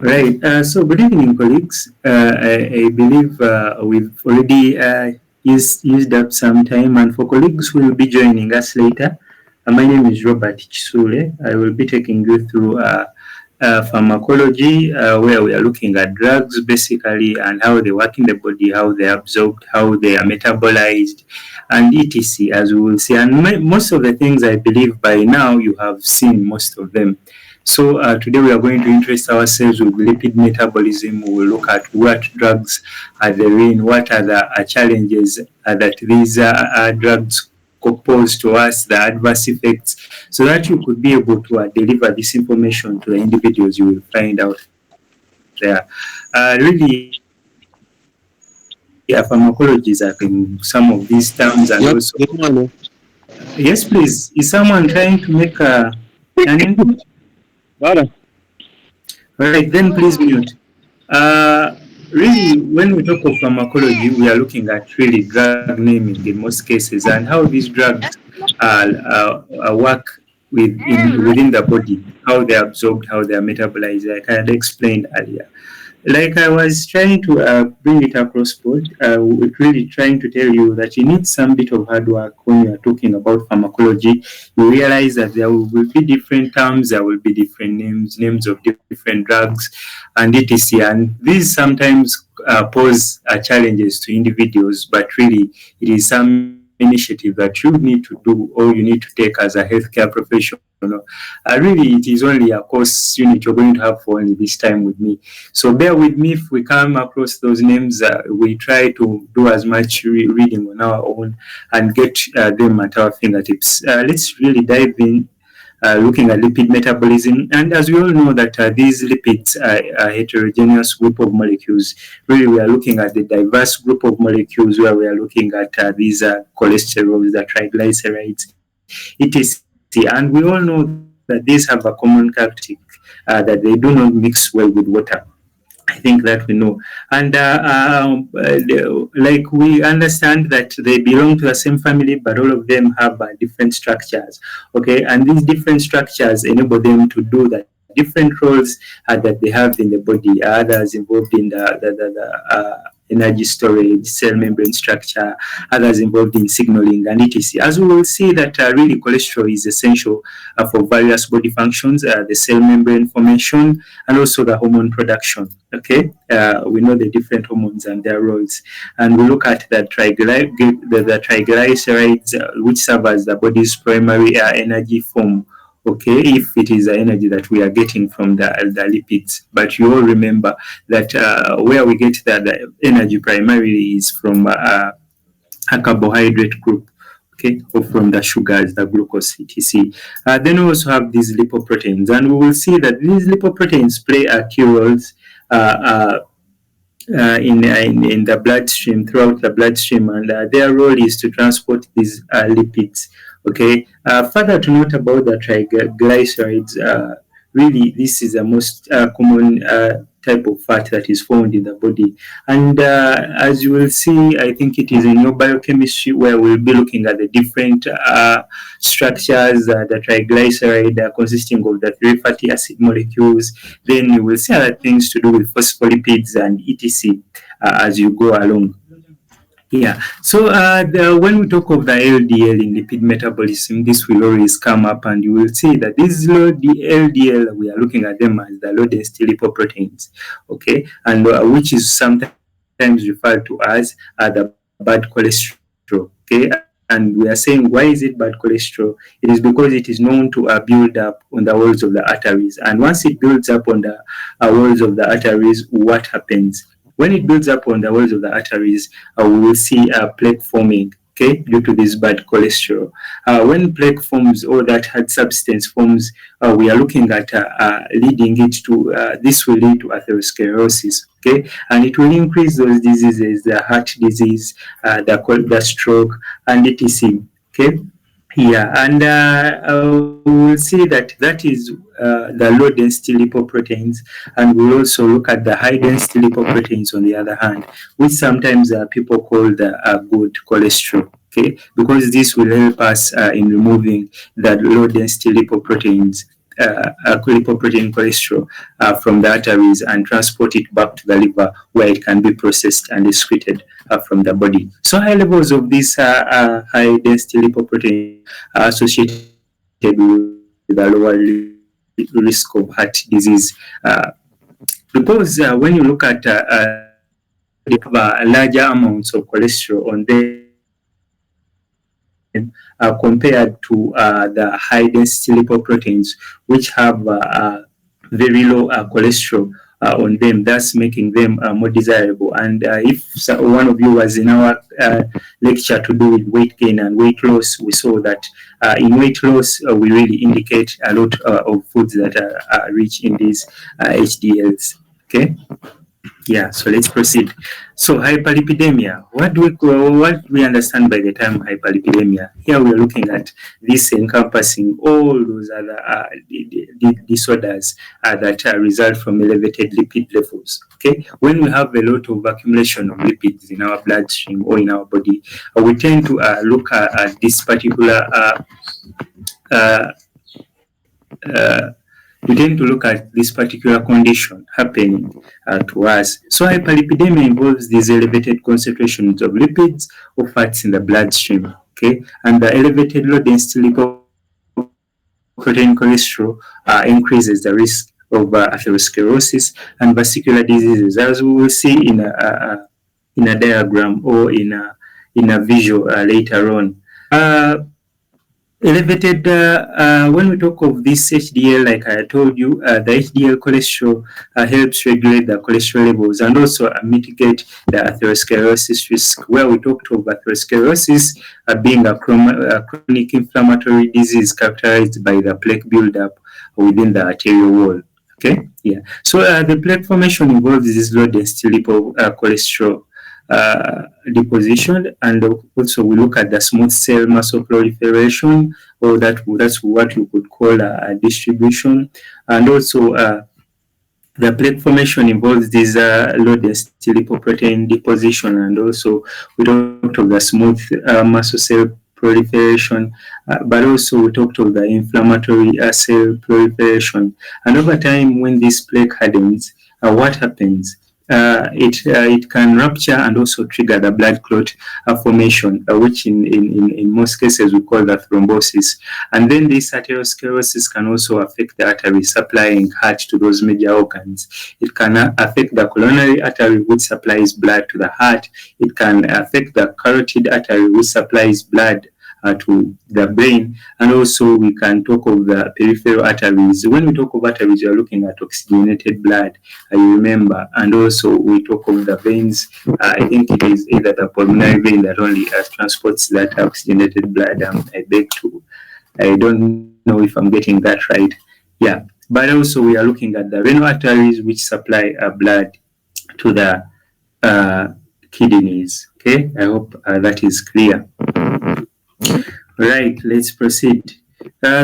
Right. So, good evening, colleagues. I believe we've already used up some time, and for colleagues who will be joining us later, my name is Robert Chisule. I will be taking you through pharmacology, where we are looking at drugs basically and how they work in the body, how they are absorbed, how they are metabolized, and etc. As we will see. And most of the things I believe by now you have seen most of them. So today we are going to interest ourselves with lipid metabolism. We will look at what drugs are there in, what are the challenges that these drugs pose to us, the adverse effects, so that you could be able to deliver this information to the individuals you will find out there. Really, pharmacology is some of these terms, and also, Yep, good morning. yes, please. Is someone trying to make an input? Got All right, then please mute. Really, when we talk of pharmacology, we are looking at really drug naming in most cases and how these drugs work within the body, how they are absorbed, how they are metabolized, like I had explained earlier. Like I was trying to bring it across board, really trying to tell you that you need some bit of hard work when you are talking about pharmacology. You realize that there will be different terms, there will be different names of different drugs, and etc. And these sometimes pose challenges to individuals, but really it is some initiative that you need to do or you need to take as a healthcare professional. Really, it is only a course unit you're going to have for only this time with me. So bear with me if we come across those names. We try to do as much reading on our own and get them at our fingertips. Let's really dive in. Looking at lipid metabolism, and as we all know that these lipids are a heterogeneous group of molecules. Really, we are looking at the diverse group of molecules where we are looking at these cholesterols, the triglycerides, etc. And we all know that these have a common characteristic that they do not mix well with water. I think that we know. And like we understand that they belong to the same family, but all of them have different structures. Okay, and these different structures enable them to do the different roles that they have in the body. Others involved in the energy storage, cell membrane structure, others involved in signaling, and etc. As we will see that really cholesterol is essential for various body functions, the cell membrane formation, and also the hormone production. Okay, we know the different hormones and their roles, and we look at the triglycerides, which serve as the body's primary energy form. Okay, if it is the energy that we are getting from the lipids, but you all remember that where we get the energy primarily is from a carbohydrate group, okay, or from the sugars, the glucose, etc. Then we also have these lipoproteins, and we will see that these lipoproteins play key roles in the bloodstream, throughout the bloodstream, and their role is to transport these lipids. Okay. Further to note about the triglycerides, really this is the most common type of fat that is found in the body. And as you will see, I think it is in your biochemistry where we'll be looking at the different structures, the triglyceride consisting of the three fatty acid molecules. Then you will see other things to do with phospholipids and etc. As you go along. Yeah. So when we talk of the LDL in lipid metabolism, this will always come up, and you will see that this LDL, we are looking at them as the low density lipoproteins, okay, and which is sometimes referred to as the bad cholesterol, okay. And we are saying, why is it bad cholesterol? It is because it is known to build up on the walls of the arteries, and once it builds up on the walls of the arteries, what happens? When it builds up on the walls of the arteries, we will see plaque forming, okay, due to this bad cholesterol. When plaque forms or that hard substance forms, we are looking at leading it to, this will lead to atherosclerosis, okay, and it will increase those diseases, the heart disease, the stroke, and etc. Okay. Yeah, and we'll see that that is the low density lipoproteins, and we'll also look at the high density lipoproteins on the other hand, which sometimes people call the good cholesterol. Okay, because this will help us in removing the low density lipoproteins lipoprotein cholesterol from the arteries and transport it back to the liver, where it can be processed and excreted from the body. So high levels of these high density lipoprotein are associated with a lower risk of heart disease. Because when you look at lipoproteins, larger amounts of cholesterol on them compared to the high density lipoproteins, which have very low cholesterol on them, thus making them more desirable. And if one of you was in our lecture to do with weight gain and weight loss, we saw that in weight loss, we really indicate a lot of foods that are rich in these HDLs. Okay. Yeah, so let's proceed. So hyperlipidemia. What do we understand by the term hyperlipidemia? Here we are looking at this encompassing all those other disorders that result from elevated lipid levels. Okay, when we have a lot of accumulation of lipids in our bloodstream or in our body, we tend to look at this particular uh, uh, we tend to look at this particular condition happening to us. So hyperlipidemia involves these elevated concentrations of lipids or fats in the bloodstream. Okay, and the elevated low density lipoprotein cholesterol increases the risk of atherosclerosis and vascular diseases, as we will see in a diagram or in a visual later on. Elevated, when we talk of this HDL, like I told you, the HDL cholesterol helps regulate the cholesterol levels and also mitigate the atherosclerosis risk, where we talked of atherosclerosis being a chronic inflammatory disease characterized by the plaque buildup within the arterial wall. Okay, yeah. So the plaque formation involves this low density cholesterol deposition, and also we look at the smooth cell muscle proliferation, or that's what you could call a distribution, and also the plaque formation involves this low density lipoprotein deposition, and also we talked of the smooth muscle cell proliferation, but also we talked of the inflammatory cell proliferation. And over time, when this plaque hardens, what happens? It can rupture and also trigger the blood clot formation, which in most cases we call the thrombosis. And then this atherosclerosis can also affect the artery supplying heart to those major organs. It can affect the coronary artery, which supplies blood to the heart. It can affect the carotid artery, which supplies blood to the brain, and also we can talk of the peripheral arteries. When we talk of arteries, we are looking at oxygenated blood, you remember, and also we talk of the veins. I think it is either the pulmonary vein that only transports that oxygenated blood. I don't know if I'm getting that right. Yeah, but also we are looking at the renal arteries, which supply blood to the kidneys. Okay, I hope that is clear. Right, let's proceed.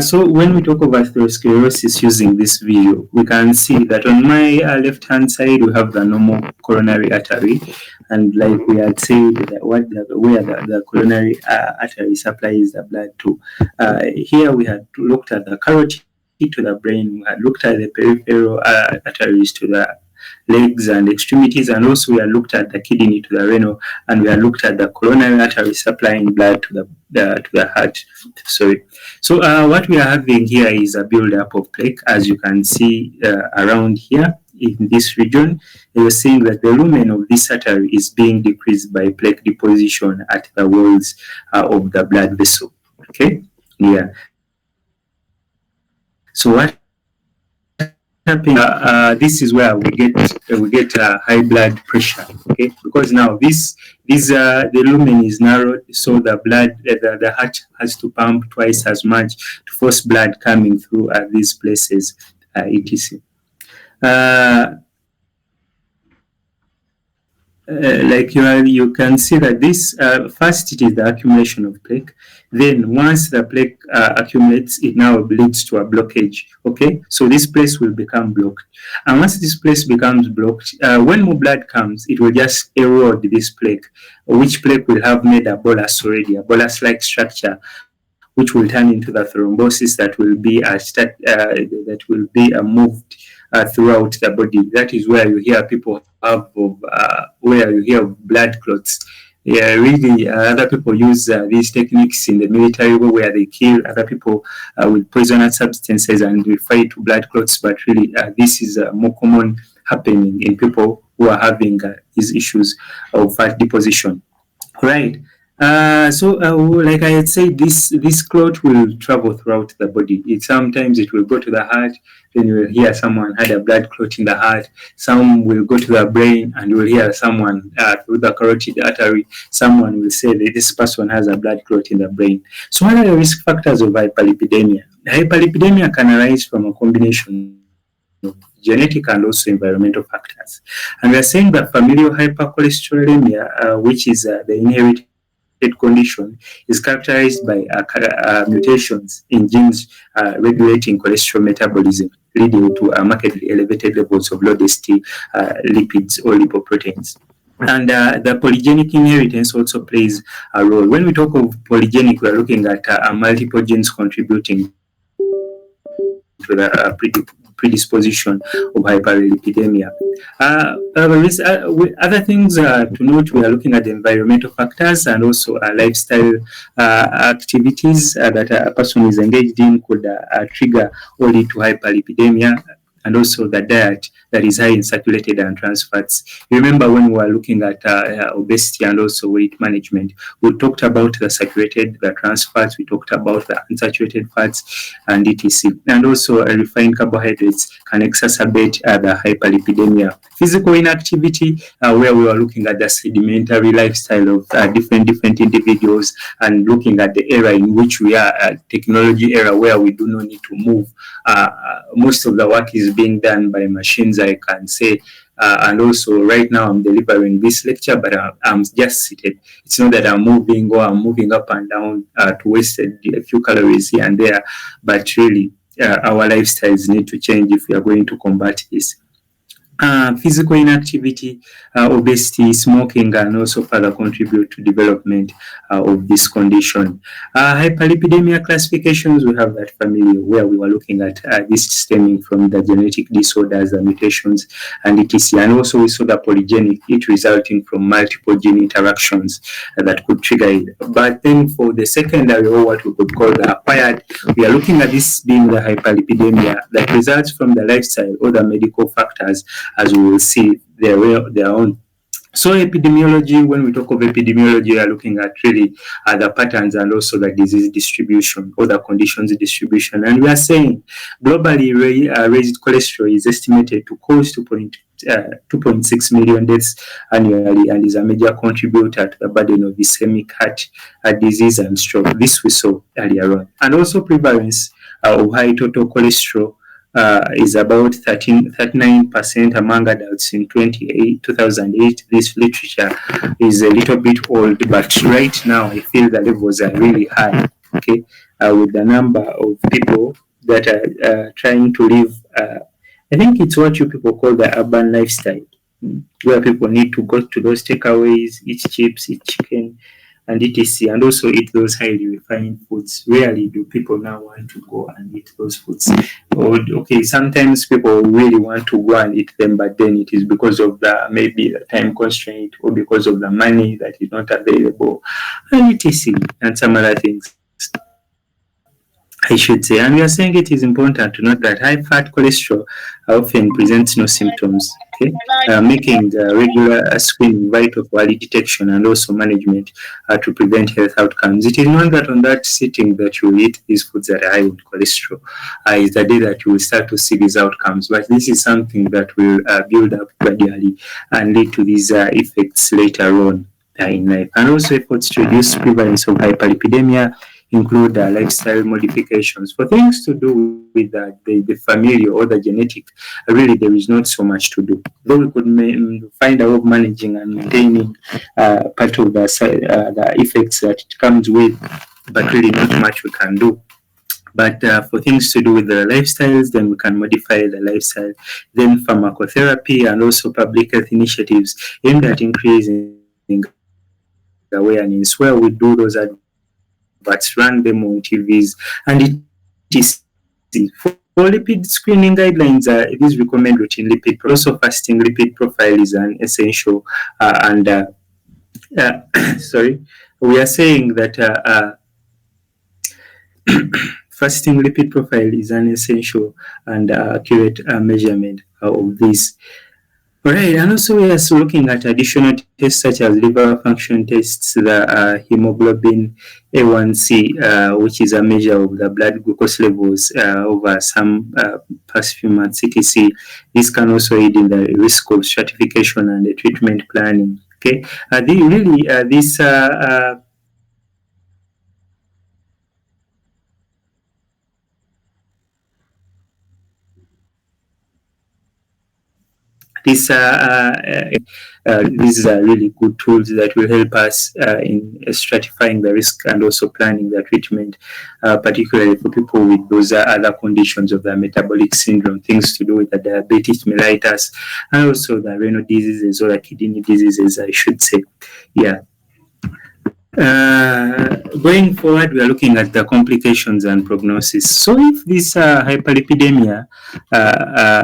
So when we talk about atherosclerosis using this visual, we can see that on my left-hand side, we have the normal coronary artery. And like we had said, where the coronary artery supplies the blood to. Here we had looked at the carotid to the brain, we had looked at the peripheral arteries to the legs and extremities, and also we have looked at the kidney to the renal, and we have looked at the coronary artery supplying blood to the heart. Sorry. So what we are having here is a build-up of plaque, as you can see around here in this region. You are seeing that the lumen of this artery is being decreased by plaque deposition at the walls of the blood vessel. Okay. Yeah. So what happens? This is where we get high blood pressure. Okay, because now the lumen is narrowed, so the heart has to pump twice as much to force blood coming through these places, etc. Like you can see that this first it is the accumulation of plaque. Then once the plaque accumulates, it now leads to a blockage. Okay, so this place will become blocked, and once this place becomes blocked, when more blood comes, it will just erode this plaque, which plaque will have made a bolus already, a bolus-like structure, which will turn into the thrombosis that will be moved throughout the body. That is where you hear people where you hear of blood clots. Yeah, really, other people use these techniques in the military where they kill other people with poisonous substances and refer to blood clots. But really, this is more common happening in people who are having these issues of fat deposition. Right. Like I had said, this clot will travel throughout the body. Sometimes it will go to the heart. Then you will hear someone had a blood clot in the heart. Some will go to the brain, and you will hear someone through the carotid artery. Someone will say that this person has a blood clot in the brain. So, what are the risk factors of hyperlipidemia? Hyperlipidemia can arise from a combination of genetic and also environmental factors. And we are saying that familial hypercholesterolemia, which is the inherited condition, is characterized by mutations in genes regulating cholesterol metabolism, leading to markedly elevated levels of low density lipids or lipoproteins. And the polygenic inheritance also plays a role. When we talk of polygenic, we are looking at multiple genes contributing to the predisposition of hyperlipidemia. Other things to note, we are looking at the environmental factors and also lifestyle activities that a person is engaged in could trigger or lead to hyperlipidemia, and also the diet that is high in saturated and trans fats. Remember when we were looking at obesity and also weight management, we talked about the saturated, the trans fats, we talked about the unsaturated fats and etc. And also refined carbohydrates can exacerbate the hyperlipidemia. Physical inactivity, where we were looking at the sedimentary lifestyle of different individuals and looking at the era in which we are, technology era where we do not need to move. Most of the work is being done by machines, I can say. And also, right now, I'm delivering this lecture, but I'm just seated. It's not that I'm moving or I'm moving up and down to waste a few calories here and there, but really, our lifestyles need to change if we are going to combat this. Physical inactivity, obesity, smoking, and also further contribute to development of this condition. Hyperlipidemia classifications, we have that familiar where we were looking at this stemming from the genetic disorders, the mutations, and etc. And also we saw the polygenic, it resulting from multiple gene interactions that could trigger it. But then for the secondary, or what we could call the acquired, we are looking at this being the hyperlipidemia that results from the lifestyle or the medical factors, as we will see their own. So epidemiology, when we talk of epidemiology, we are looking at really the patterns and also the disease distribution or the conditions distribution. And we are saying globally raised cholesterol is estimated to cause 2.6 million deaths annually and is a major contributor to the burden of ischemic heart disease and stroke. This we saw earlier on. And also prevalence of high total cholesterol is about 39% among adults in 2008. This literature is a little bit old, but right now I feel the levels are really high, okay, with the number of people that are trying to live. I think it's what you people call the urban lifestyle, where people need to go to those takeaways, eat chips, eat chicken, and etc. And also eat those highly refined foods. Rarely do people now want to go and eat those foods. Or, okay, sometimes people really want to go and eat them, but then it is because of maybe the time constraint or because of the money that is not available, and etc. and some other things, I should say. And we are saying it is important to note that high fat cholesterol often presents no symptoms, okay, making regular screening vital for early detection and also management to prevent health outcomes. It is known that on that sitting that you eat these foods that are high in cholesterol is the day that you will start to see these outcomes. But this is something that will build up gradually and lead to these effects later on in life. And also efforts to reduce prevalence of hyperlipidemia include lifestyle modifications. For things to do with the familial or the genetic, really there is not so much to do. Though we could find a way of managing and maintaining part of the effects that it comes with, but really not much we can do. But for things to do with the lifestyles, then we can modify the lifestyle. Then pharmacotherapy and also public health initiatives aimed at increasing awareness, where we do those advocacy activities adverts, run them on TVs, and etc. For lipid screening guidelines, these recommend routine lipid profile. Also, fasting lipid profile is an essential, and sorry, we are saying that fasting lipid profile is an essential and accurate measurement of this. Right, and also we are also looking at additional tests such as liver function tests, the hemoglobin A1C, which is a measure of the blood glucose levels over some past few months, etc. This can also aid in the risk of stratification and the treatment planning. Okay, this These these are really good tools that will help us in stratifying the risk and also planning the treatment, particularly for people with those other conditions of the metabolic syndrome, things to do with the diabetes mellitus, and also the renal diseases or the kidney diseases, I should say. Yeah. Going forward, we are looking at the complications and prognosis. So, if this hyperlipidemia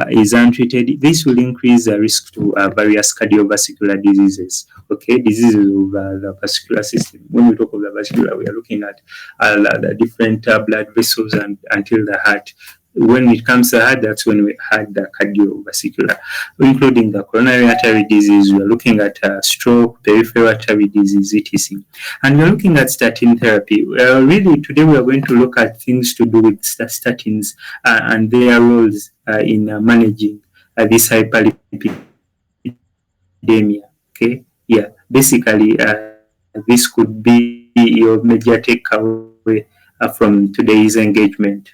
is untreated, this will increase the risk to various cardiovascular diseases. Okay, diseases of the vascular system. When we talk of the vascular, we are looking at the different blood vessels and until the heart. When it comes to heart, that's when we had the cardiovascular, including the coronary artery disease. We're looking at stroke, peripheral artery disease, etc. And we're looking at statin therapy. Really, today we are going to look at things to do with statins and their roles in managing this hyperlipidemia. Okay, yeah. Basically, this could be your major takeaway from today's engagement.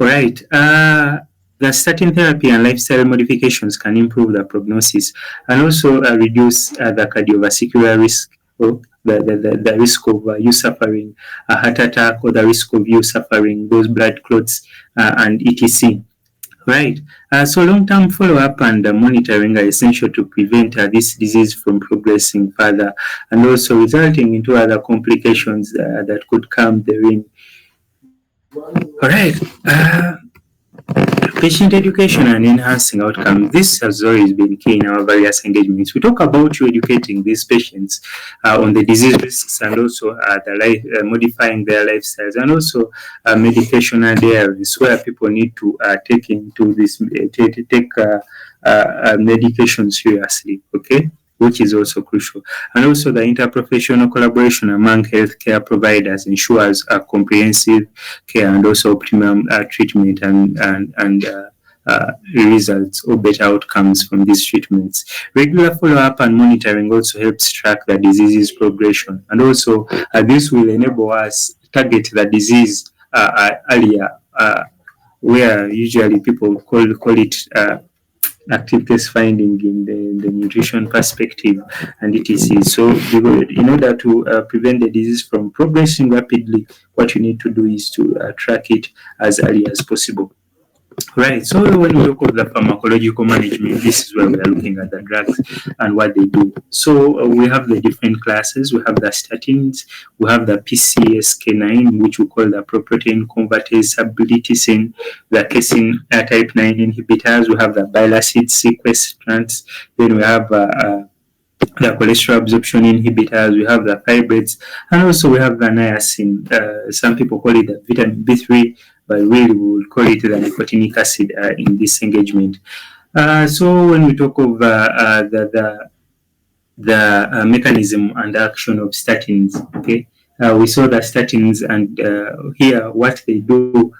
All right. The statin therapy and lifestyle modifications can improve the prognosis and also reduce the cardiovascular risk, or the risk of you suffering a heart attack, or the risk of you suffering those blood clots and etc. Right. So long-term follow-up and monitoring are essential to prevent this disease from progressing further and also resulting into other complications that could come therein. All right. Patient education and enhancing outcomes. This has always been key in our various engagements. We talk about you educating these patients on the disease risks and also modifying their lifestyles and also medication adherence, where people need to take into this take medication seriously. Okay, which is also crucial. And also the interprofessional collaboration among healthcare providers ensures a comprehensive care and also optimum treatment and results or better outcomes from these treatments. Regular follow-up and monitoring also helps track the disease's progression, and also this will enable us target the disease earlier, where usually people call it active test finding in the nutrition perspective and etc. So, in order to prevent the disease from progressing rapidly, what you need to do is to track it as early as possible. Right. So when we look at the pharmacological management, this is where we are looking at the drugs and what they do. So we have the different classes. We have the statins. We have the PCSK9, which we call the proprotein convertase substitution, the casein type 9 inhibitors. We have the bile acid sequestrants. Then we have the cholesterol absorption inhibitors, we have the fibrates, and also we have the niacin. Some people call it the vitamin B3, but really we will call it the nicotinic acid in this engagement. So when we talk of the mechanism and action of statins, okay, we saw the statins, and here what they do,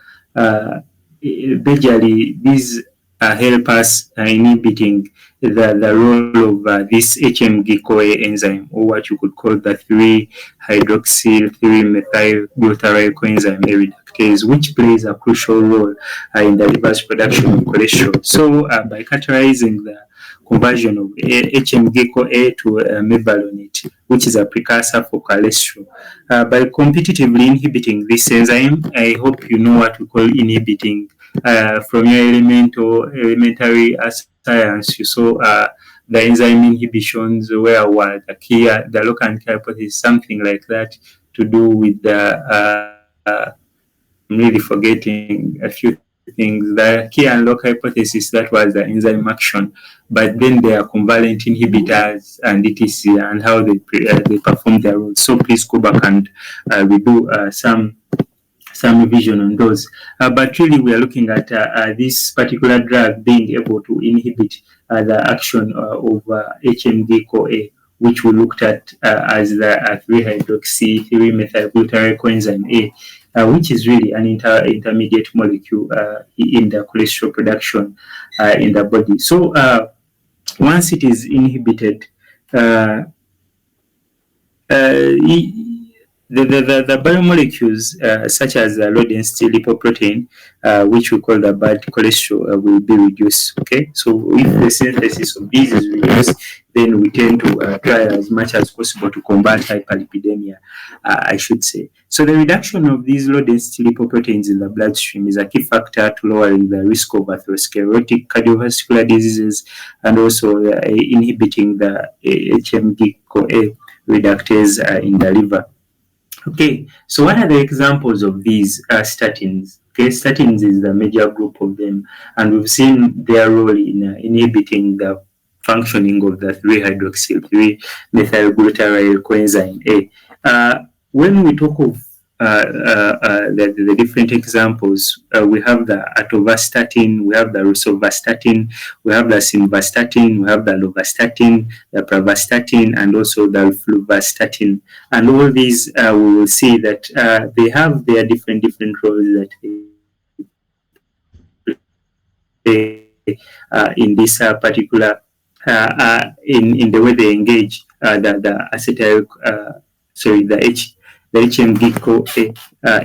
basically these help us inhibiting the role of this HMG-CoA enzyme, or what you could call the 3-hydroxyl 3-methyl coenzyme A reductase, which plays a crucial role in the liver's production of cholesterol. So by catalyzing the conversion of HMG-CoA to mevalonate, which is a precursor for cholesterol. By competitively inhibiting this enzyme, I hope you know what we call inhibiting. From your elementary science, you saw the enzyme inhibitions, where were the key, the local hypothesis, something like that. to do with the I'm really forgetting a few things. The key unlock hypothesis, that was the enzyme action, but then there are covalent inhibitors and etc. and how they perform their role. So please go back and redo some revision on those. But really, we are looking at this particular drug being able to inhibit the action of HMG CoA, which we looked at as the 3-hydroxy 3-methylbutyryl coenzyme A, which is really an intermediate molecule in the cholesterol production in the body. So once it is inhibited, uh, the biomolecules such as the low density lipoprotein, which we call the bad cholesterol, will be reduced. Okay, so if the synthesis of these is reduced, then we tend to try as much as possible to combat hyperlipidemia, I should say. So the reduction of these low density lipoproteins in the bloodstream is a key factor to lowering the risk of atherosclerotic cardiovascular diseases and also inhibiting the HMG CoA reductase in the liver. Okay, so what are the examples of these statins? Okay, statins is the major group of them, and we've seen their role in inhibiting the functioning of the 3-hydroxyl 3-methylbutyryl coenzyme A. When we talk of the different examples, we have the atorvastatin, we have the rosuvastatin, we have the simvastatin, we have the lovastatin, the pravastatin, and also the fluvastatin. And all these, we will see that they have their different roles that they play in this particular in the way they engage the acetyl the HMG CoA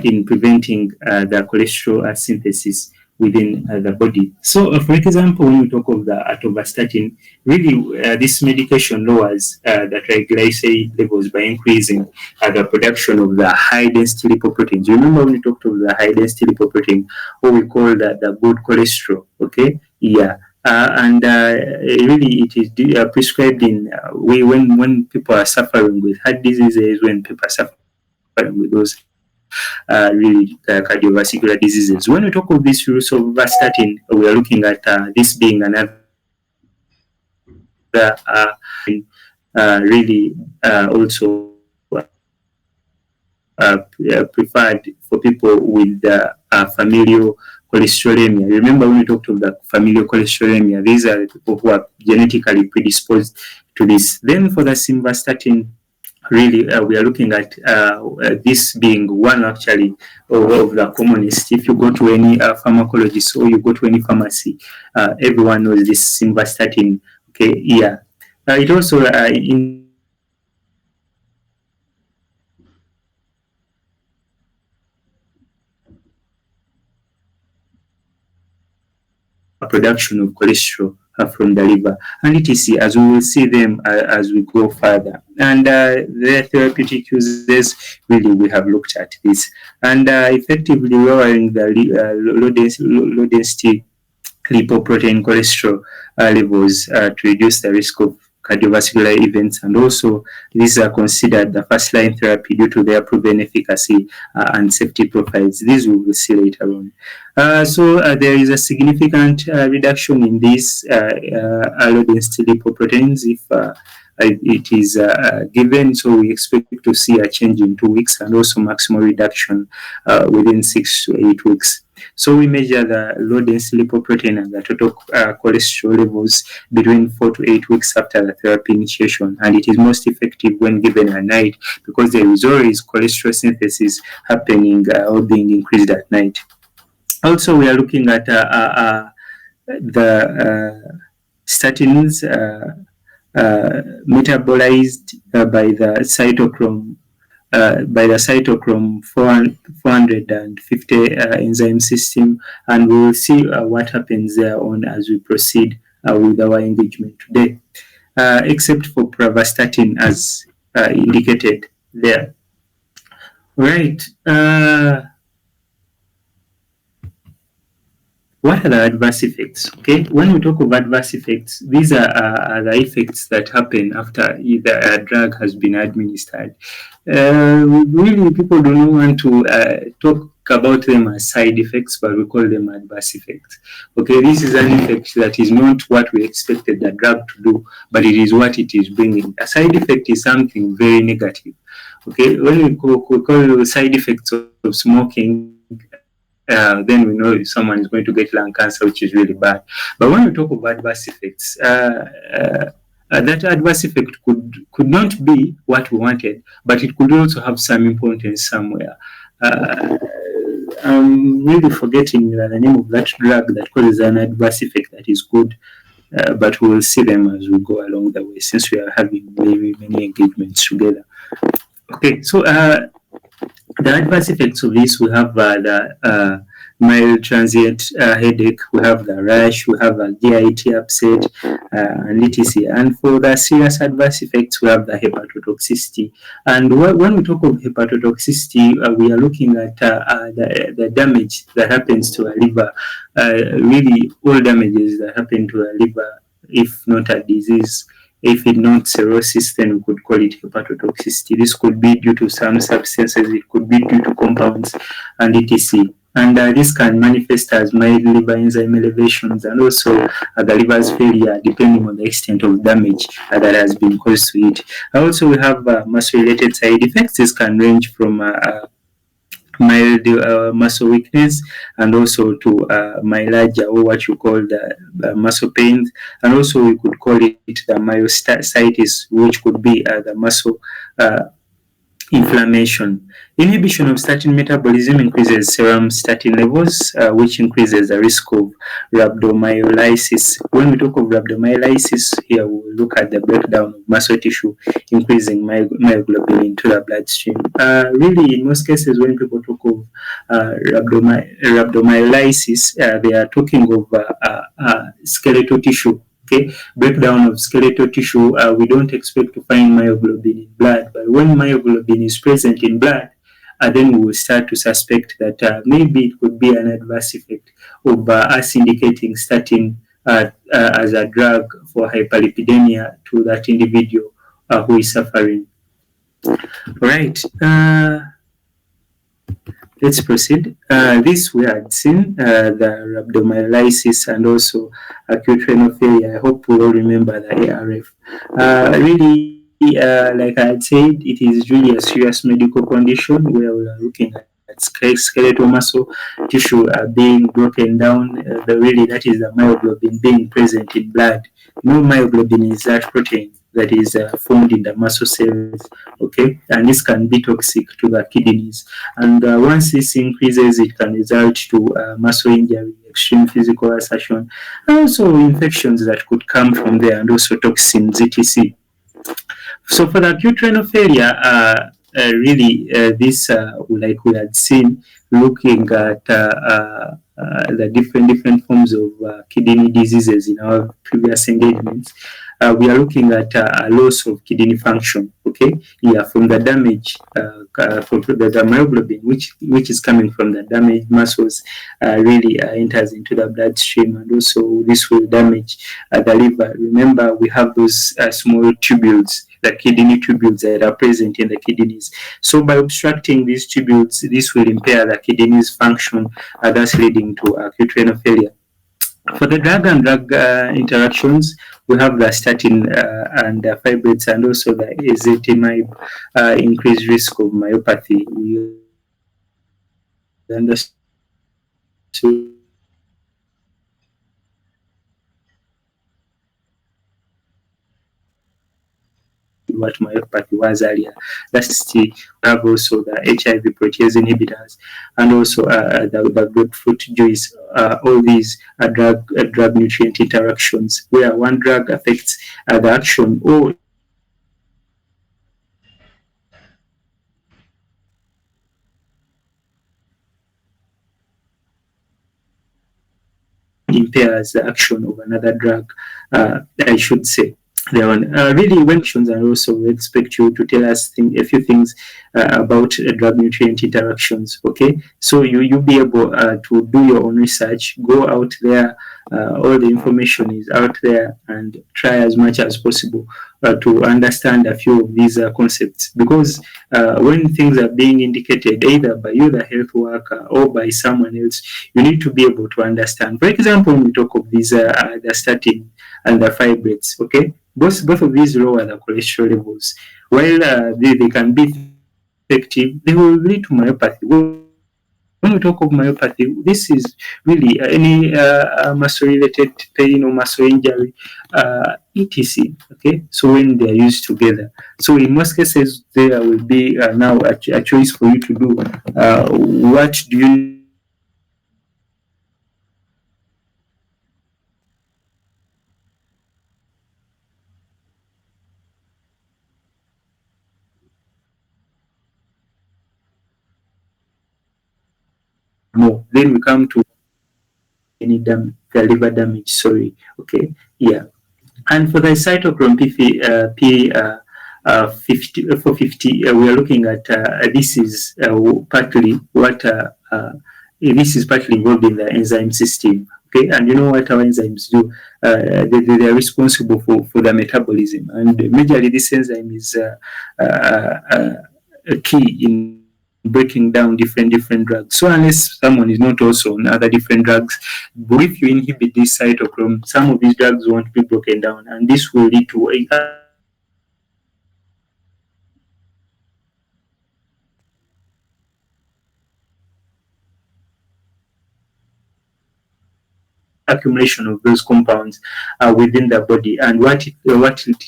in preventing the cholesterol synthesis within the body. So, for example, when we talk of the atorvastatin, really this medication lowers the triglyceride levels by increasing the production of the high density lipoproteins. Remember when we talked of the high density lipoprotein, what we call the good cholesterol, okay? Yeah. And really, it is prescribed in when people are suffering with heart diseases, when people are suffering with those really cardiovascular diseases. When we talk of this rosuvastatin, we are looking at this being another really also preferred for people with familial cholesterolemia. Remember when we talked of the familial cholesterolemia, these are the people who are genetically predisposed to this. Then for the simvastatin, really we are looking at this being one actually of the commonest. If you go to any pharmacologist or you go to any pharmacy, everyone knows this simvastatin. Okay, yeah. It also production of cholesterol from the liver, and etc. As we will see them as we go further. And their therapeutic uses, really, we have looked at this. And effectively lowering the low density lipoprotein cholesterol levels to reduce the risk of cardiovascular events, and also these are considered the first line therapy due to their proven efficacy and safety profiles. These we will see later on. So there is a significant reduction in these low density lipoproteins if it is given. So we expect to see a change in 2 weeks and also maximum reduction within 6 to 8 weeks. So we measure the low density lipoprotein and the total cholesterol levels between 4 to 8 weeks after the therapy initiation, and it is most effective when given at night because there is always cholesterol synthesis happening or being increased at night. Also, we are looking at the statins metabolized by the cytochrome 450 enzyme system, and we will see what happens there on as we proceed with our engagement today, except for pravastatin as indicated there. Right. What are the adverse effects? Okay, when we talk of adverse effects, these are the effects that happen after either a drug has been administered. Really, people do not want to talk about them as side effects, but we call them adverse effects. Okay, this is an effect that is not what we expected the drug to do, but it is what it is bringing. A side effect is something very negative. Okay, when we call side effects of smoking, then we know someone is going to get lung cancer, which is really bad. But when we talk of adverse effects, that adverse effect could not be what we wanted, but it could also have some importance somewhere. Uh, I'm really forgetting the name of that drug that causes an adverse effect that is good, but we'll see them as we go along the way since we are having very many engagements together. Okay, so the adverse effects of this, we have the mild transient headache, we have the rash, we have a GIT upset, and etc. And for the serious adverse effects, we have the hepatotoxicity. And when we talk of hepatotoxicity, we are looking at the damage that happens to a liver, really all damages that happen to a liver, if not a disease. If it's not cirrhosis, then we could call it hepatotoxicity. This could be due to some substances, it could be due to compounds, and etc. And this can manifest as mild liver enzyme elevations and also the liver's failure, depending on the extent of damage that has been caused to it. Also, we have muscle-related side effects. This can range from mild muscle weakness and also to myalgia, or what you call the muscle pains, and also we could call it the myositis, which could be the muscle uh, inflammation. Inhibition of statin metabolism increases serum statin levels, which increases the risk of rhabdomyolysis. When we talk of rhabdomyolysis, here we'll look at the breakdown of muscle tissue, increasing myoglobin into the bloodstream. Really, in most cases, when people talk of rhabdomyolysis, they are talking of skeletal tissue. Okay, breakdown of skeletal tissue, we don't expect to find myoglobin in blood, but when myoglobin is present in blood, then we will start to suspect that maybe it could be an adverse effect of us indicating statin as a drug for hyperlipidemia to that individual who is suffering. Right. Let's proceed. This we had seen the rhabdomyolysis and also acute renal failure. I hope we all remember the ARF. Really, like I had said, it is really a serious medical condition where we are looking at skeletal muscle tissue being broken down. Really, that is the myoglobin being present in blood. No, myoglobin is that protein that is formed in the muscle cells. Okay, and this can be toxic to the kidneys, and once this increases, it can result to muscle injury, extreme physical assertion, and also infections that could come from there, and also toxins, etc. So for the acute renal failure, really, this like we had seen, looking at the different forms of kidney diseases in our previous engagements, we are looking at a loss of kidney function. Okay, yeah, from the damage from the myoglobin, which is coming from the damaged muscles, really enters into the bloodstream, and also this will damage the liver. Remember, we have those small tubules, the kidney tubules that are present in the kidneys. So by obstructing these tubules, this will impair the kidneys function, thus leading to acute renal failure. For the drug and drug interactions, we have the statin and the fibrates and also the ezetimibe, increased risk of myopathy. We understood what myopathy was earlier. That's the we have also the HIV protease inhibitors and also the grapefruit juice. All these are drug nutrient interactions where one drug affects the action or impairs the action of another drug, I should say. their own. Really, when and also we expect you to tell us a few things about drug nutrient interactions. Okay, so you be able to do your own research, go out there. All the information is out there, and try as much as possible to understand a few of these concepts. Because when things are being indicated either by you, the health worker, or by someone else, you need to be able to understand. For example, when we talk of these the statin and the fibrates, okay, both of these lower the cholesterol levels. While they can be effective, they will lead to myopathy. When we talk of myopathy, this is really any muscle-related pain or muscle injury, etc. Okay, so when they are used together, so in most cases there will be now a choice for you to do. What do you need to do to more? Then we come to any the liver damage. Sorry. Okay. Yeah. And for the cytochrome P 450, we are looking at this is partly what this is partly involved in the enzyme system. Okay, and you know what our enzymes do? They are responsible for the metabolism, and majorly this enzyme is key in breaking down different drugs. So unless someone is not also on other different drugs, but if you inhibit this cytochrome, some of these drugs won't be broken down, and this will lead to accumulation of those compounds within the body, and what it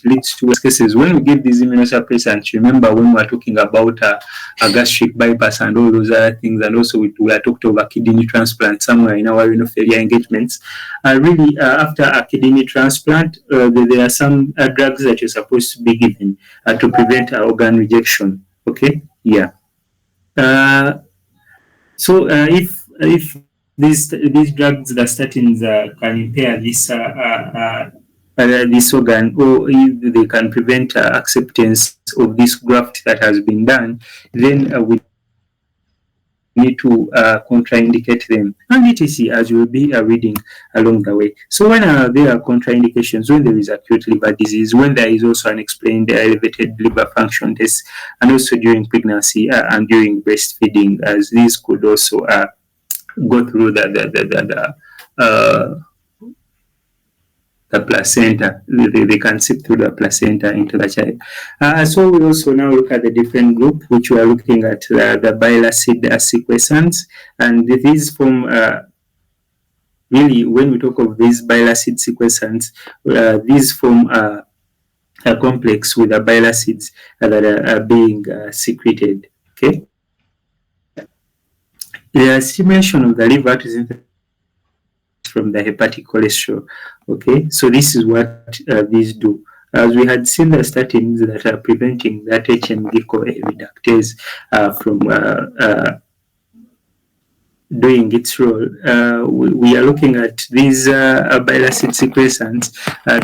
leads to cases when we give these immunosuppressants. Remember when we were talking about a gastric bypass and all those other things, and also we are talked about kidney transplant somewhere in our renal failure engagements. Really, after a kidney transplant, there are some drugs that you're supposed to be given to prevent organ rejection. Okay, yeah. Uh, So if these drugs, the statins, can impair this organ, or if they can prevent acceptance of this graft that has been done, then we need to contraindicate them, and etc. As you will be reading along the way. So when there are contraindications, when there is acute liver disease, when there is also unexplained elevated liver function tests, and also during pregnancy and during breastfeeding, as these could also go through the placenta. They can seep through the placenta into the child. So we also now look at the different group, which we are looking at the bile acid sequestrants, and these form really, when we talk of these bile acid sequestrants, these form a complex with the bile acids that are being secreted. Okay, the stimulation of the liver to synthesize from the hepatic cholesterol. Okay, so this is what these do. As we had seen the statins that are preventing that HMG CoA reductase from doing its role, we are looking at these bile acid sequestrants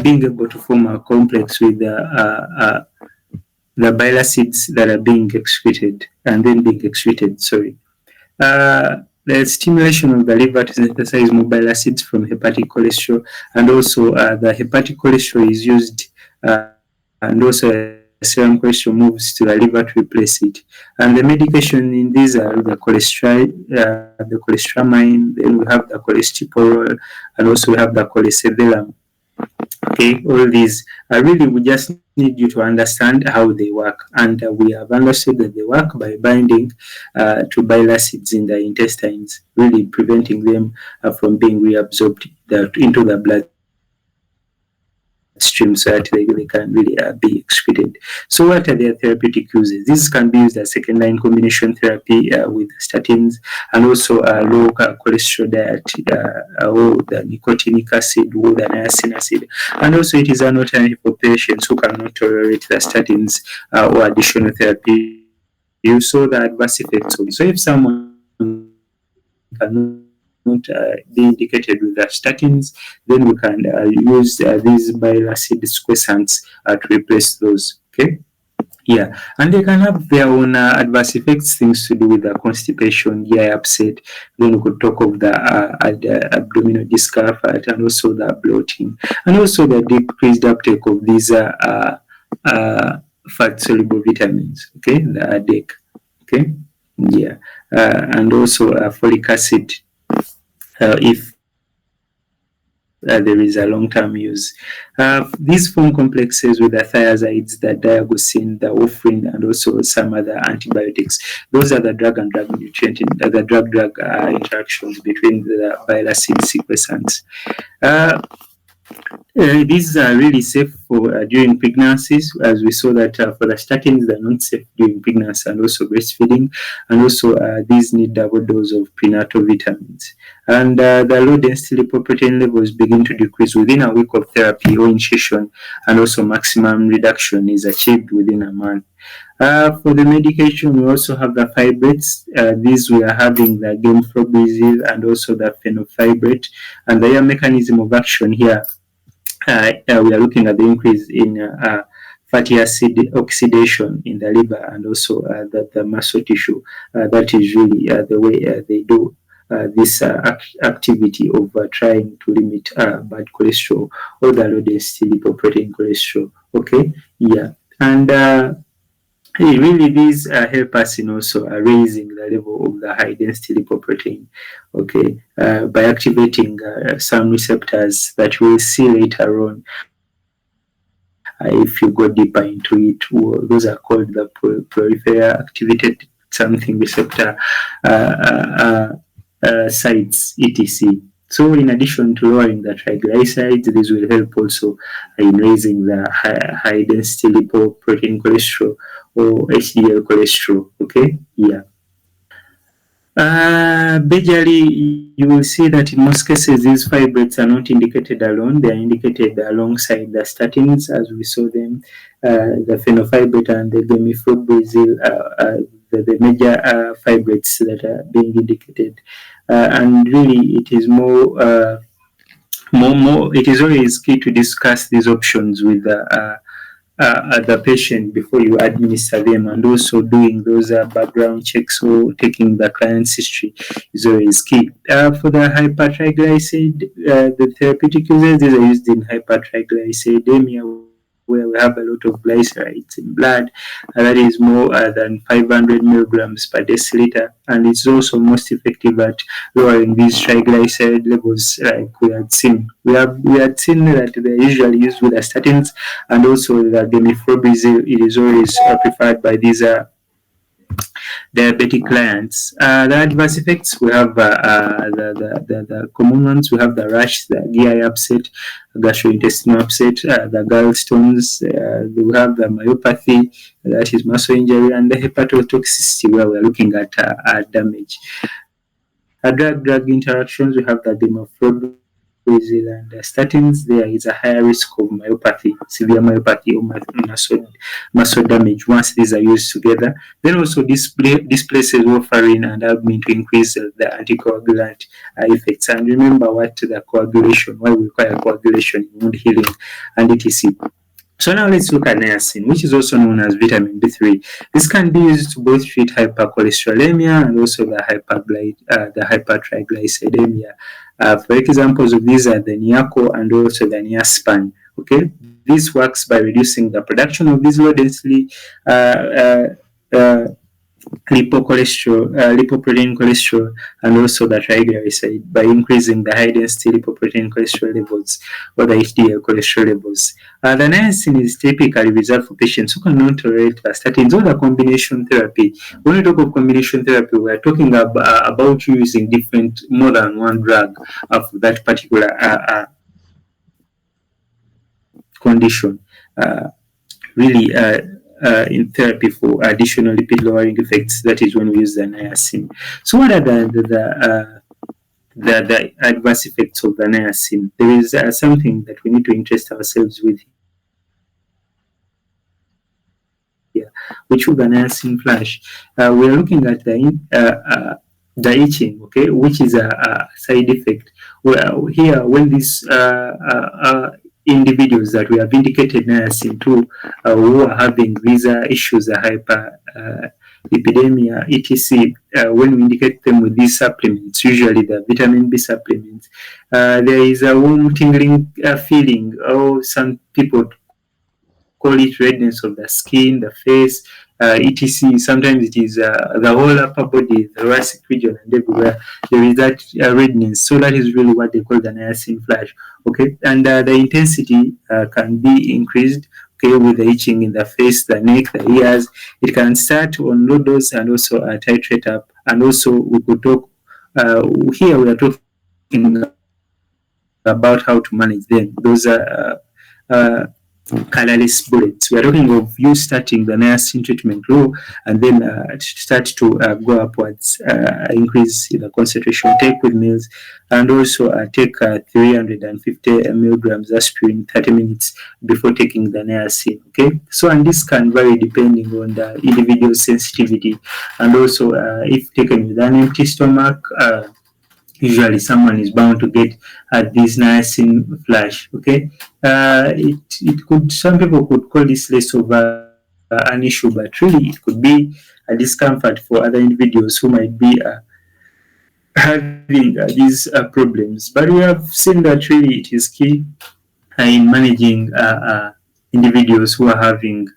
being able to form a complex with the bile acids that are being excreted and then being excreted. Sorry. The stimulation of the liver to synthesize more bile acids from hepatic cholesterol, and also the hepatic cholesterol is used, and also serum cholesterol moves to the liver to replace it. And the medication in these are the cholestyramine, then we have the cholestyramine, and also we have the cholecyramine. Okay, all these really, we just need you to understand how they work, and we have understood that they work by binding to bile acids in the intestines, really preventing them from being reabsorbed into the bloodstream, so that they can really be excreted. So what are their therapeutic uses? These can be used as second line combination therapy with statins, and also low cholesterol diet, or the nicotinic acid, or the niacin acid. And also it is an alternative for patients who cannot tolerate the statins or additional therapy. You saw the adverse effects of it. So if someone cannot tolerate the statins, not be indicated with the statins, then we can use these bile acid sequestrants to replace those. Okay. Yeah, and they can have their own adverse effects, things to do with the constipation, GI upset. Then we could talk of the abdominal discomfort and also the bloating, and also the decreased uptake of these fat soluble vitamins. Okay, the DEC. Okay, yeah, and also folic acid. If there is a long-term use. These form complexes with the thiazides, the diagosin, the warfarin, and also some other antibiotics. Those are the drug and drug nutrient, the drug-drug interactions between the bile acid sequestrants. Uh, these are really safe for during pregnancies, as we saw that for the statins, they're not safe during pregnancy and also breastfeeding, and also these need double dose of prenatal vitamins. And the low density lipoprotein levels begin to decrease within a week of therapy or initiation, and also maximum reduction is achieved within a month. For the medication, we also have the fibrates. These we are having the gemcitabine and also the fenofibrate, and the mechanism of action here we are looking at the increase in fatty acid oxidation in the liver and also the muscle tissue. That is really the way they do this activity of trying to limit bad cholesterol or the low density lipoprotein cholesterol. Okay, yeah, and really these help us in also raising the level of the high density lipoprotein. Okay, by activating some receptors that we'll see later on. If you go deeper into it, those are called the peripheral activated something receptor sites, etc. So, in addition to lowering the triglycerides, this will help also in raising the high density lipoprotein cholesterol or HDL cholesterol. Okay, yeah. Basically, you will see that in most cases these fibrates are not indicated alone; they are indicated alongside the statins, as we saw them, the fenofibrate and the gemcitabine, the major fibrates that are being indicated. And really, it is more. It is always key to discuss these options with the patient before you administer them, and also doing those background checks or taking the client's history is always key. For the hypertriglyceride, the therapeutic uses, these are used in hypertriglyceridemia, where we have a lot of glycerides in blood, that is more than 500 milligrams per deciliter, and it's also most effective at lowering these triglyceride levels, like we had seen. We had seen that they're usually used with the statins, and also the gemcitabine. It is always preferred by these diabetic clients. The adverse effects, we have the common ones. We have the rash, the GI upset, gastrointestinal upset, the gallstones. We have the myopathy, that is muscle injury, and the hepatotoxicity, where we're looking at damage. Drug-drug interactions, we have the demoflorazil and the statins. There is a higher risk of myopathy, severe myopathy, or muscle damage once these are used together. Then also displaces warfarin and albumin to increase the anticoagulant effects. And remember what the coagulation, why we require coagulation in wound healing and etc. So now let's look at niacin, which is also known as vitamin B3. This can be used to both treat hypercholesterolemia and also the hypertriglyceridemia. For examples of these are the niaco and also the niaspan. Okay, this works by reducing the production of these low density uh, lipoprotein cholesterol, and also the triglyceride by increasing the high density lipoprotein cholesterol levels or the HDL cholesterol levels. The niacin is typically reserved for patients who cannot tolerate the statins or the combination therapy. When we talk of combination therapy, we are talking about using more than one drug for that particular condition. Really in therapy for additional lipid lowering effects. That is when we use the niacin. So, what are the adverse effects of the niacin? There is something that we need to interest ourselves with here, which is the niacin flash. We are looking at the the itching, okay, which is a side effect. Well, here, when these individuals that we have indicated niacin to, who are having these issues, hyper lipidemia, etc., when we indicate them with these supplements, usually the vitamin B supplements, there is a warm tingling feeling, or some people call it redness of the skin, the face, etc. Sometimes it is the whole upper body, the thoracic region, and everywhere there is that redness. So that is really what they call the niacin flash. Okay, and the intensity can be increased. Okay, with the itching in the face, the neck, the ears. It can start on low dose and also titrate up. And also we could talk. Here we are talking about how to manage them. Those colorless bullets. We are talking of you starting the niacin treatment low and then start to go upwards, increase the concentration, take with meals, and also take 350 milligrams aspirin 30 minutes before taking the niacin. Okay, so and this can vary depending on the individual sensitivity, and also if taken with an empty stomach. Usually someone is bound to get this niacin flash. Okay, it could, some people could call this less of an issue, but really it could be a discomfort for other individuals who might be having these problems. But we have seen that really it is key in managing individuals who are having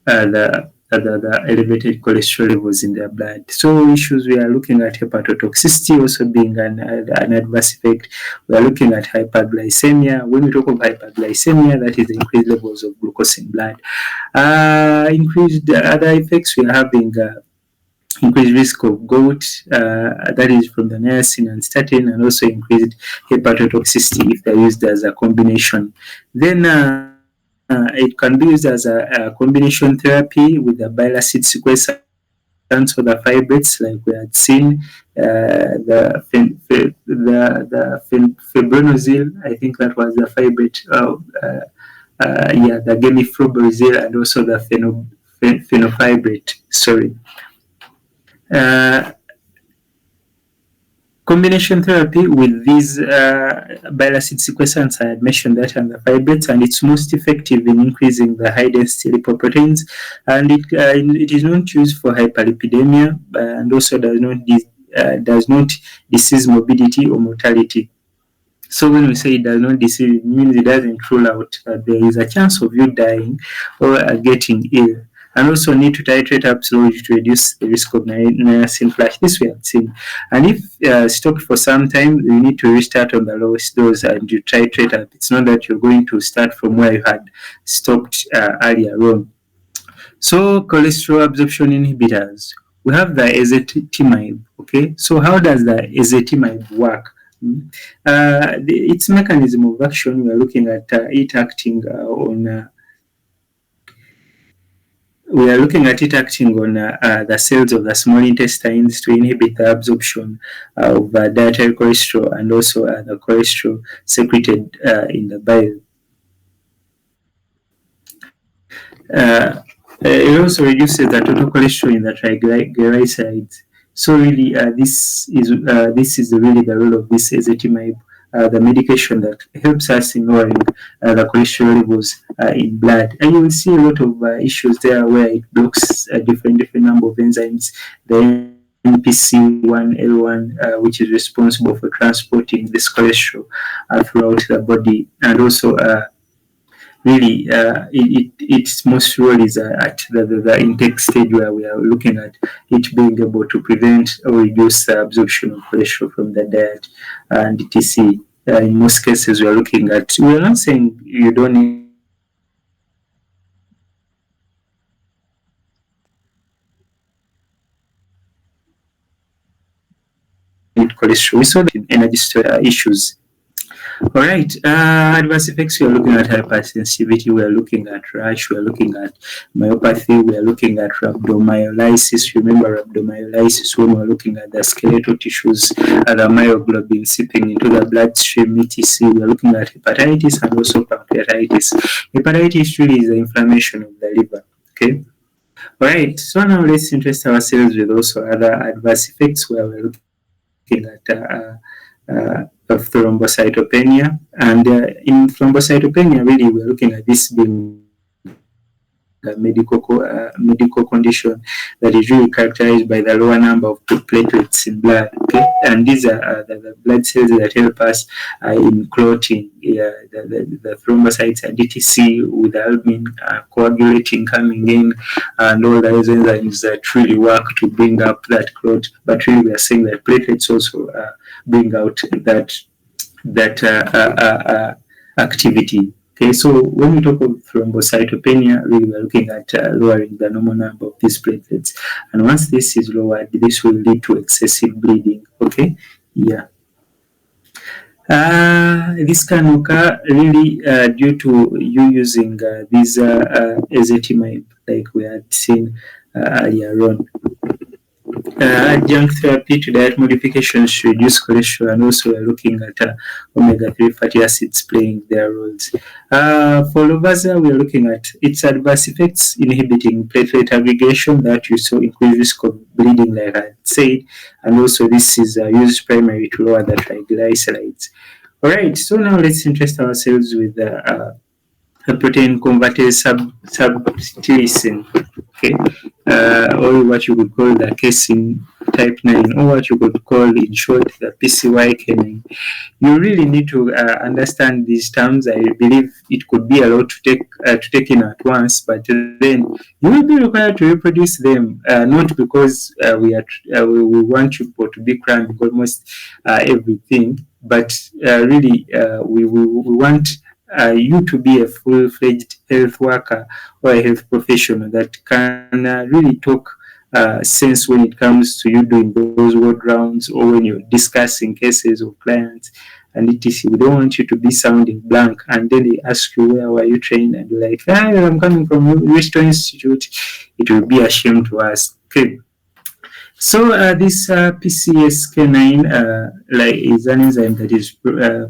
the elevated cholesterol levels in their blood. So issues, we are looking at hepatotoxicity also being an adverse effect. We are looking at hyperglycemia. When we talk of hyperglycemia, that is increased levels of glucose in blood. Increased other effects, we are having increased risk of gout, that is from the niacin and statin, and also increased hepatotoxicity if they're used as a combination. Then it can be used as a combination therapy with the bile acid sequestrants or the fibrates, like we had seen fibronozil. I think that was the fibrate. The gemifloborozil and also the phenofibrate. Sorry. Uh, Combination therapy with these bile acid sequestrants, I had mentioned that, and the fibrates, and it's most effective in increasing the high density lipoproteins, and it is not used for hyperlipidemia, and also does not disease morbidity or mortality. So when we say it does not deceive, it means it doesn't rule out that there is a chance of you dying or getting ill. And also need to titrate up slowly to reduce the risk of niacin flash. This we have seen. And if stopped for some time, you need to restart on the lowest dose and you titrate up. It's not that you're going to start from where you had stopped earlier on. So cholesterol absorption inhibitors. We have the ezetimibe. Okay, so how does the ezetimibe work? Its mechanism of action, we are looking at it acting on. We are looking at it acting on the cells of the small intestines to inhibit the absorption of dietary cholesterol and also the cholesterol secreted in the bile. It also reduces the total cholesterol in the triglycerides. So really, this is really the role of this ezetimibe, the medication that helps us in lowering the cholesterol levels in blood. And you will see a lot of issues there where it blocks a different number of enzymes. The NPC1L1, which is responsible for transporting this cholesterol throughout the body, and also really its most role is at the intake stage, where we are looking at it being able to prevent or reduce the absorption of cholesterol from the diet and etc. In most cases, we are looking at, we are not saying you don't need cholesterol. We are saying you need cholesterol, but we saw that in energy storage issues. All right. Adverse effects, we are looking at hypersensitivity, we are looking at rash, we are looking at myopathy, we are looking at rhabdomyolysis. Remember rhabdomyolysis when we are looking at the skeletal tissues, the myoglobin seeping into the bloodstream, etc. We are looking at hepatitis and also pancreatitis. Hepatitis really is the inflammation of the liver. Okay. Alright, so now let's interest ourselves with also other adverse effects where we're looking at of thrombocytopenia. And in thrombocytopenia, really, we're looking at this being a medical condition that is really characterized by the lower number of platelets in blood. Okay, and these are the blood cells that help us in clotting the thrombocytes and DTC with albumin coagulating coming in, and all the enzymes that really work to bring up that clot. But really, we are saying that platelets also bring out that activity. Okay, so when we talk of thrombocytopenia, really we're looking at lowering the normal number of these platelets, and once this is lowered, this will lead to excessive bleeding. Okay, yeah. This can occur really due to you using these ezetimibe, like we had seen earlier on. Adjunct therapy to diet modifications to reduce cholesterol, and also we're looking at omega-3 fatty acids playing their roles. For Lovaza, we're looking at its adverse effects, inhibiting platelet aggregation that you saw increased risk of bleeding, like I said, and also this is used primarily to lower the triglycerides. All right, so now let's interest ourselves with a protein converted subtilisin, okay, or what you could call the casein type 9, or what you could call in short the PCYK9. You really need to understand these terms. I believe it could be a lot to take in at once, but then you will be required to reproduce them, not because we want people to be cramming almost everything, but really we want you to be a full-fledged health worker or a health professional that can really talk sense when it comes to you doing those ward rounds or when you're discussing cases of clients and etc. We don't want you to be sounding blank and then they ask you where were you trained and you're like, I'm coming from Bristol Institute. It will be a shame to us. Okay. So this PCSK9 like is an enzyme that is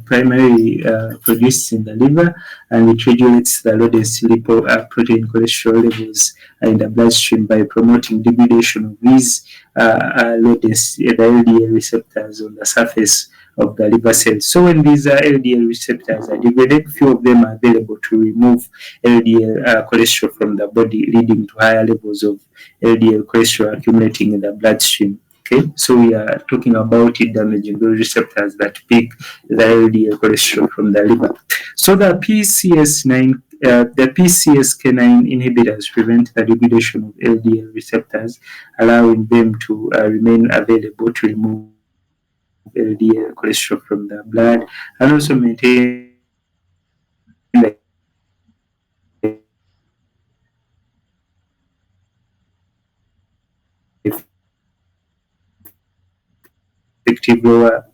primarily produced in the liver, and it regulates the low density lipoprotein cholesterol levels in the bloodstream by promoting degradation of these low density the LDL receptors on the surface of the liver cells. So when these LDL receptors are degraded, few of them are available to remove LDL cholesterol from the body, leading to higher levels of LDL cholesterol accumulating in the bloodstream. Okay, so we are talking about it damaging those receptors that pick the LDL cholesterol from the liver. So the PCSK9 inhibitors prevent the degradation of LDL receptors, allowing them to remain available to remove LDL cholesterol from the blood and also maintain the effective lower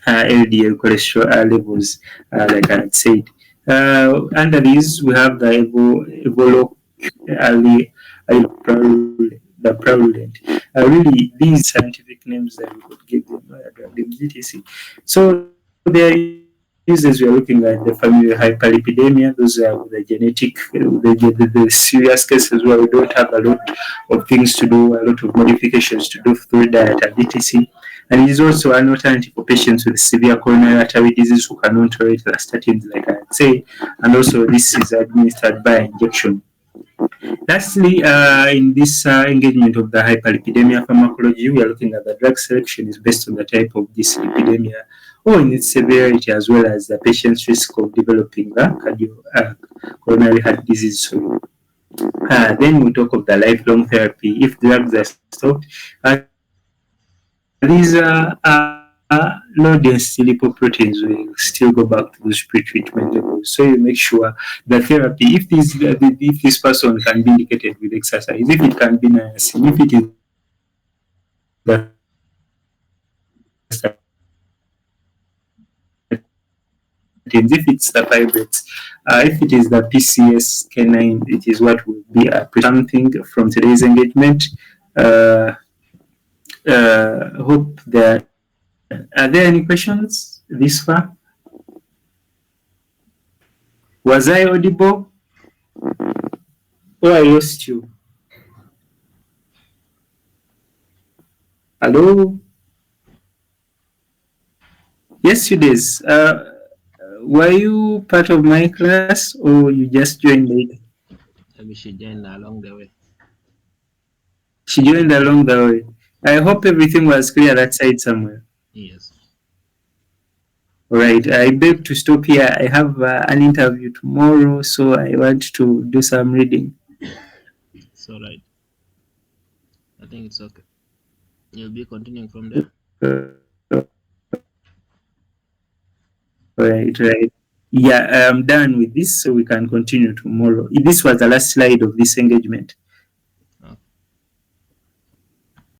LDL cholesterol levels, like I had said. Under these, we have the Evoloc, the Prolent. Really, these scientific names that we could give them, GTC. So their uses, we are looking at the family hyperlipidemia. Those are the genetic, the serious cases where we don't have a lot of things to do, a lot of modifications to do through diet and etc. And it is also an alternative for patients with severe coronary artery disease who cannot tolerate the statins, like I had said. And also, this is administered by injection. Lastly, in this engagement of the hyperlipidemia pharmacology, we are looking at the drug selection is based on the type of dyslipidemia or in its severity as well as the patient's risk of developing the coronary heart disease. So, then we talk of the lifelong therapy. If drugs are stopped, these low density lipoproteins will still go back to those pre-treatment levels. So you make sure the therapy, if this person can be indicated with exercise, if it can be niacin, if it is the statins, if it's the fibrates, if it is the PCSK9, it is what will be something from today's engagement. Uh, Hope there are there any questions this far? Was I audible or I lost you? Hello? Yes, you did. Were you part of my class or you just joined later? Maybe she joined along the way. She joined along the way. I hope everything was clear that side somewhere. Yes, Alright, I beg to stop here. I have an interview tomorrow, so I want to do some reading. it's all right. I think it's okay. You'll be continuing from there. Right, right. Yeah, I'm done with this, so we can continue tomorrow. This was the last slide of this engagement.